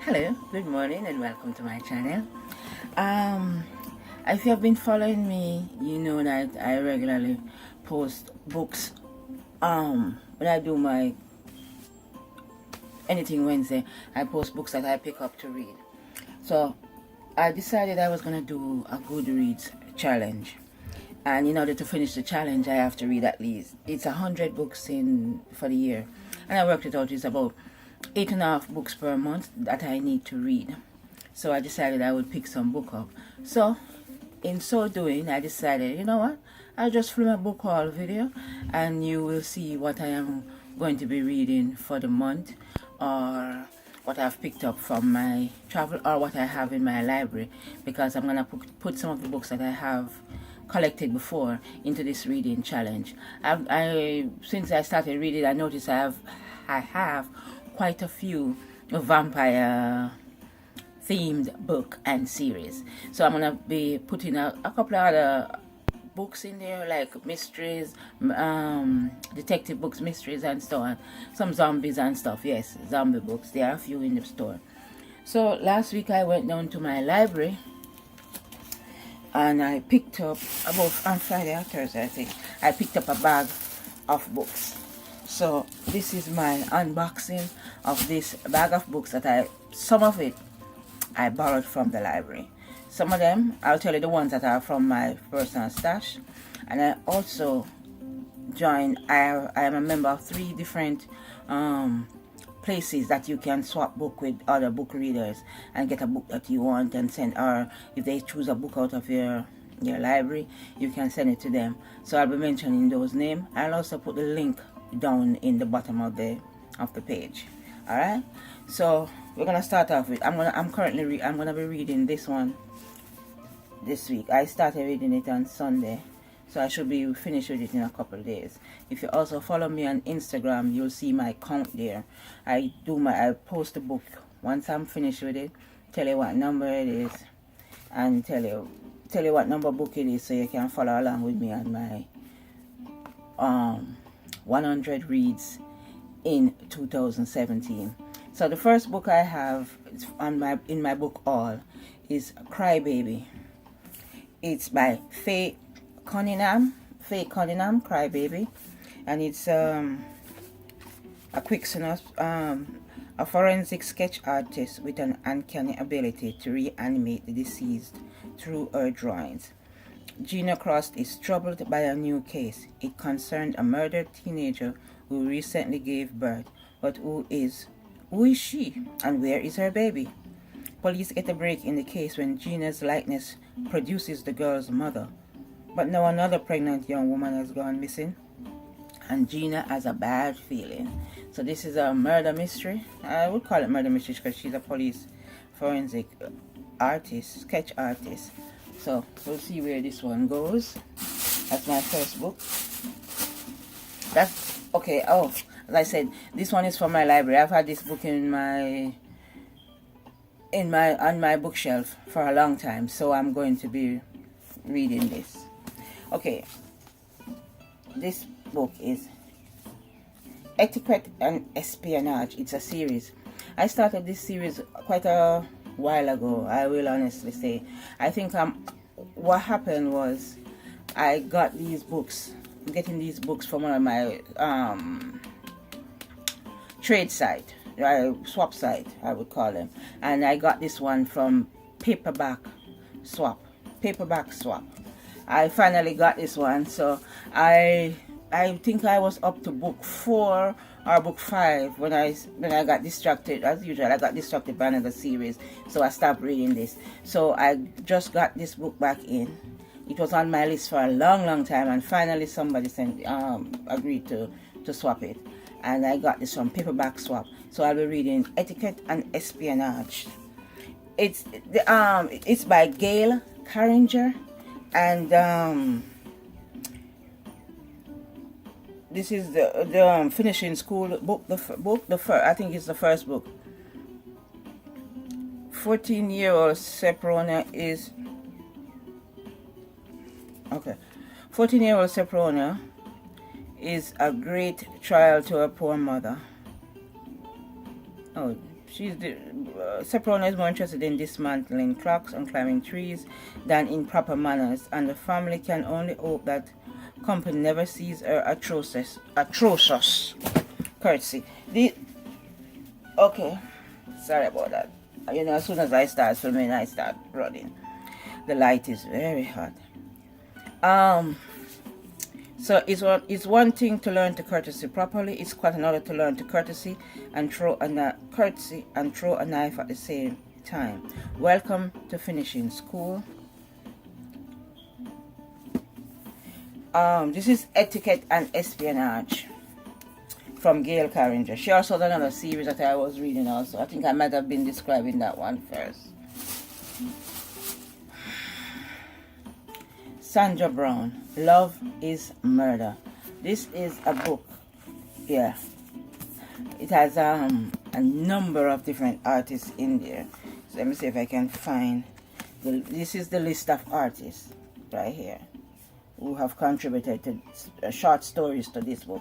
Hello, good morning and welcome to my channel. Um, if you have been following me, you know that I regularly post books. When I do my Anything Wednesday, I post books that I pick up to read. So I decided I was going to do a Goodreads challenge. And in order to finish the challenge, I have to read at least, it's 100 books for the year. And I worked it out, it's about 8.5 books per month that I need to read. So I decided I would pick some book up. So in so doing, I decided, you know what, I'll just film a book haul video and you will see what I am going to be reading for the month, or what I've picked up from my travel, or what I have in my library, because I'm going to put some of the books that I have collected before into this reading challenge. Since I started reading, I noticed I have quite a few vampire themed book and series. So I'm gonna be putting a couple of other books in there, like mysteries, detective books, mysteries and so on. Some zombies and stuff. Yes, zombie books. There are a few in the store. So last week I went down to my library and I picked up, about on Friday or Thursday I think, I picked up a bag of books. So this is my unboxing of this bag of books that some of it I borrowed from the library. Some of them, I'll tell you the ones that are from my personal stash. And I also I am a member of 3 different places that you can swap book with other book readers and get a book that you want and send, or if they choose a book out of your library, you can send it to them. So I'll be mentioning those names. I'll also put the link down in the bottom of the page. All right, so we're gonna start off with, I'm gonna be reading this one this week. I started reading it on Sunday, so I should be finished with it in a couple of days. If you also follow me on Instagram, you'll see my count there. I post a book once I'm finished with it, tell you what number it is, and tell you what number book it is, so you can follow along with me on my 100 reads in 2017. So the first book I have in my book haul is Crybaby. It's by Faye Cunningham, Crybaby, and it's a quick synopsis. A forensic sketch artist with an uncanny ability to reanimate the deceased through her drawings. Gina Cross is troubled by a new case. It concerned a murdered teenager who recently gave birth. But who is she, and where is her baby? Police get a break in the case when Gina's likeness produces the girl's mother. But now another pregnant young woman has gone missing, and Gina has a bad feeling. So this is a murder mystery. I would call it murder mystery because she's a police forensic artist, sketch artist. So we'll see where this one goes. That's my first book. That's okay. Oh, as I said, this one is from my library. I've had this book on my bookshelf for a long time, so I'm going to be reading this. Okay, this book is Etiquette and Espionage. It's a series. I started this series quite a while ago, I will honestly say. I think what happened was I got these books, getting these books from one of my trade site, swap site, I would call them, and I got this one from paperback swap. I finally got this one, so I think I was up to book 4 or book 5 when I got distracted. As usual, I got distracted by another series, so I stopped reading this. So I just got this book back in. It was on my list for a long time, and finally somebody agreed to swap it, and I got this from paperback swap. So I'll be reading Etiquette and Espionage. It's by Gail Carringer, and this is the finishing school book. I think it's the first book. 14-year-old Seprona is okay. 14-year-old Seprona is a great trial to a poor mother. Oh, Soprano is more interested in dismantling clocks and climbing trees than in proper manners, and the family can only hope that company never sees her atrocious courtesy. Okay, sorry about that. You know, as soon as I start filming, I start running. The light is very hot. So it's one thing to learn to courtesy properly. It's quite another to learn to courtesy and throw a knife at the same time. Welcome to finishing school. This is Etiquette and Espionage from Gail Carringer. She also done another series that I was reading also. I think I might have been describing that one first. Sandra Brown, Love is Murder. This is a book. Yeah. It has a number of different artists in there. So let me see if I can find. This is the list of artists right here who have contributed to short stories to this book.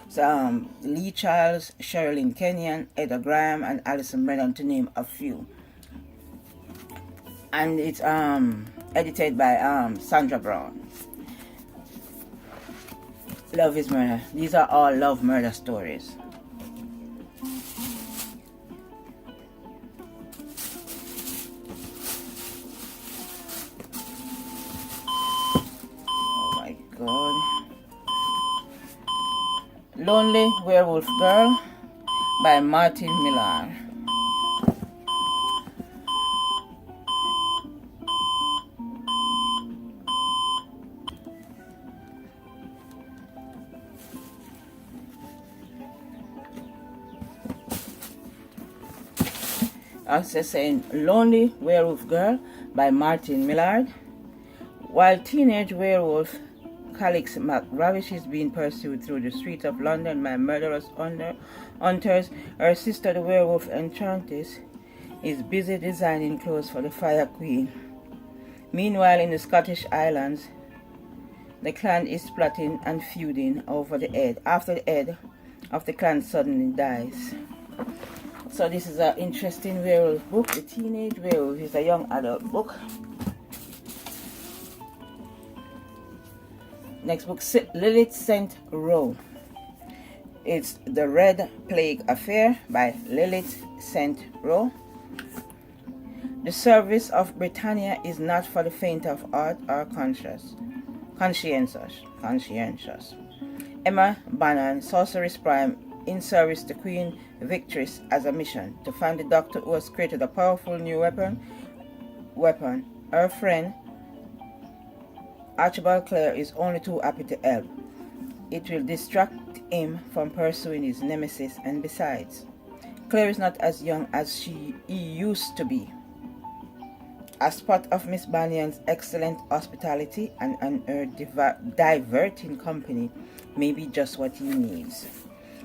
So Lee Charles, Sherilyn Kenyon, Eda Graham, and Alison Brennan, to name a few. And it's edited by Sandra Brown. Love is Murder. These are all love murder stories. Oh my God. Lonely Werewolf Girl by Martin Millar. Also saying Lonely Werewolf Girl by Martin Millard. While teenage werewolf Calix McRavish is being pursued through the streets of London by murderous hunters, her sister, the werewolf Enchantress, is busy designing clothes for the Fire Queen. Meanwhile, in the Scottish Islands, the clan is plotting and feuding over the head after the head of the clan suddenly dies. So this is an interesting werewolf book. The Teenage Werewolf is a young adult book. Next book, Lilith St. Rowe. It's The Red Plague Affair by Lilith St. Rowe. The Service of Britannia is not for the faint of heart or conscientious. Emma Bannon, Sorceress Prime, in service to Queen Victress, as a mission to find the Doctor who has created a powerful new weapon. Her friend Archibald Clare is only too happy to help. It will distract him from pursuing his nemesis, and besides, Clare is not as young as he used to be. A spot of Miss Bannion's excellent hospitality and her diverting company may be just what he needs.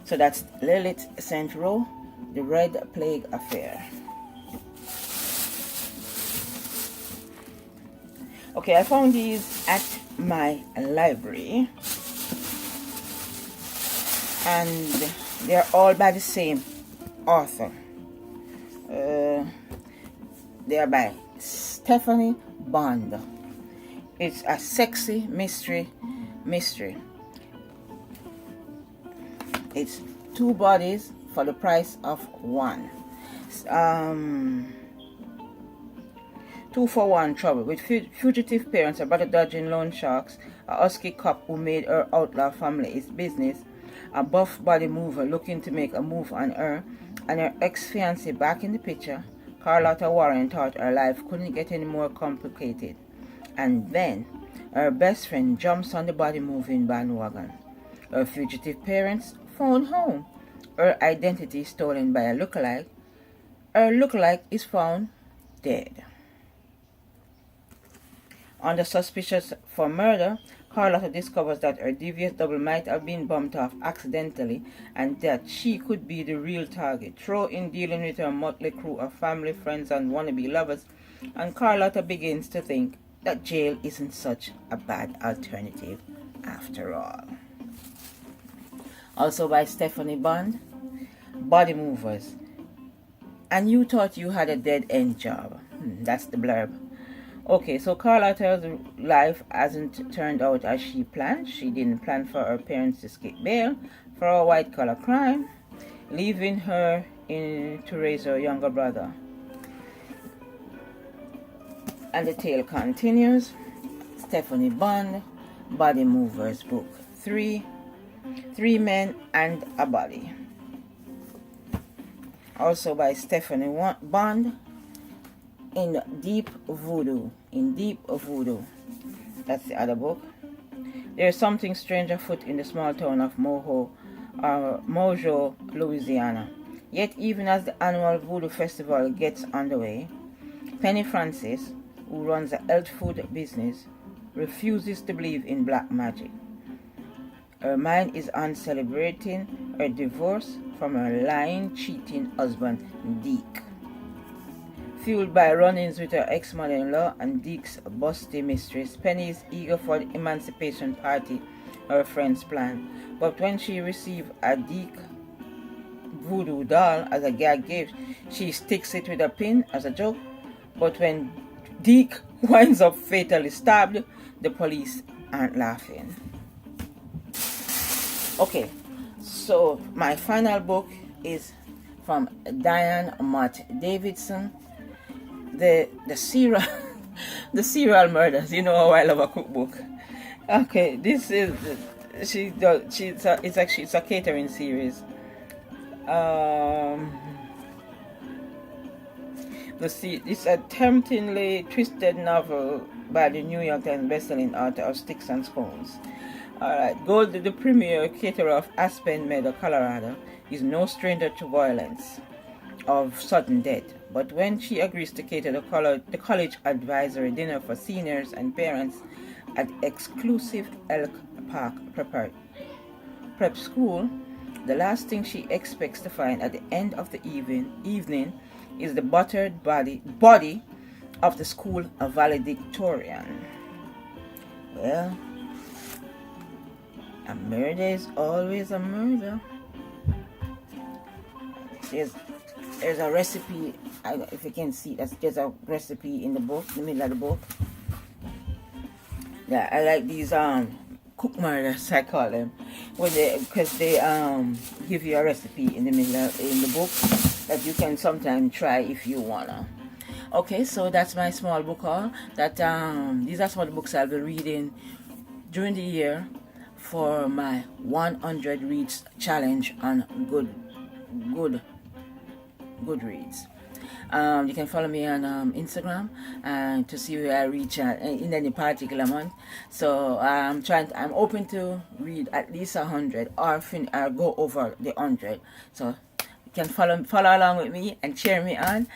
So that's Lilith St. Rowe, The Red Plague Affair. Okay, I found these at my library, and they're all by the same author. They are by Stephanie Bond. It's a sexy mystery. It's 2 bodies for the price of 1. 2-for-1 trouble with fugitive parents, a brother dodging loan sharks, a husky cop who made her outlaw family his business, a buff body mover looking to make a move on her, and her ex-fiancé back in the picture. Carlotta Warren thought her life couldn't get any more complicated. And then her best friend jumps on the body moving bandwagon. Her fugitive parents found home. Her identity stolen by a lookalike. Her lookalike is found dead. Under suspicion for murder, Carlotta discovers that her devious double might have been bumped off accidentally and that she could be the real target. Throw in dealing with her motley crew of family, friends, and wannabe lovers, and Carlotta begins to think that jail isn't such a bad alternative after all. Also by Stephanie Bond, Body Movers. and you thought you had a dead-end job. That's the blurb. Okay, so Carlotta's life hasn't turned out as she planned. She didn't plan for her parents to escape bail for a white-collar crime, leaving her to raise her younger brother. And the tale continues. Stephanie Bond, Body Movers, Book 3, Three Men and a Body. Also by Stephanie Bond, In Deep Voodoo. That's the other book. There is something strange afoot in the small town of Mojo, Louisiana. Yet even as the annual Voodoo Festival gets underway, Penny Francis, who runs a health food business, refuses to believe in black magic. Her mind is on celebrating her divorce from her lying, cheating husband, Deke. Fueled by run-ins with her ex-mother-in-law and Deke's busty mistress, Penny is eager for the emancipation party her friends plan. But when she receives a Deke voodoo doll as a gag gift, she sticks it with a pin as a joke. But when Deke winds up fatally stabbed, the police aren't laughing. Okay, so my final book is from Diane Mott Davidson, the serial the serial murders. You know how I love a cookbook. Okay, this is it's a catering series. It's a temptingly twisted novel by the New York Times bestselling author of Sticks and Stones. Alright, Gold, the premier caterer of Aspen Meadow, Colorado, is no stranger to violence of sudden death. But when she agrees to cater the college advisory dinner for seniors and parents at exclusive Elk Park prep school, the last thing she expects to find at the end of the evening is the battered body of the school valedictorian. Well, a murder is always a murder. There's a recipe, if you can see, there's a recipe in the book, in the middle of the book. Yeah, I like these cook murders, I call them, because they give you a recipe in the middle in the book that you can sometimes try if you wanna. Okay, so that's my small book haul. These are some of the books I'll be reading during the year for my 100 reads challenge on Goodreads. You can follow me on Instagram to see where I reach in any particular month. So I'm open to read at least 100 or go over the 100. So you can follow along with me and cheer me on.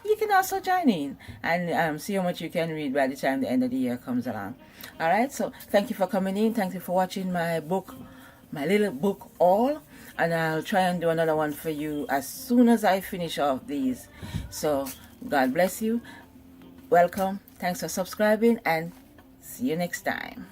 You can also join in and see how much you can read by the time the end of the year comes along. Alright, so thank you for coming in. Thank you for watching my little book haul. And I'll try and do another one for you as soon as I finish off these. So God bless you. Welcome. Thanks for subscribing and see you next time.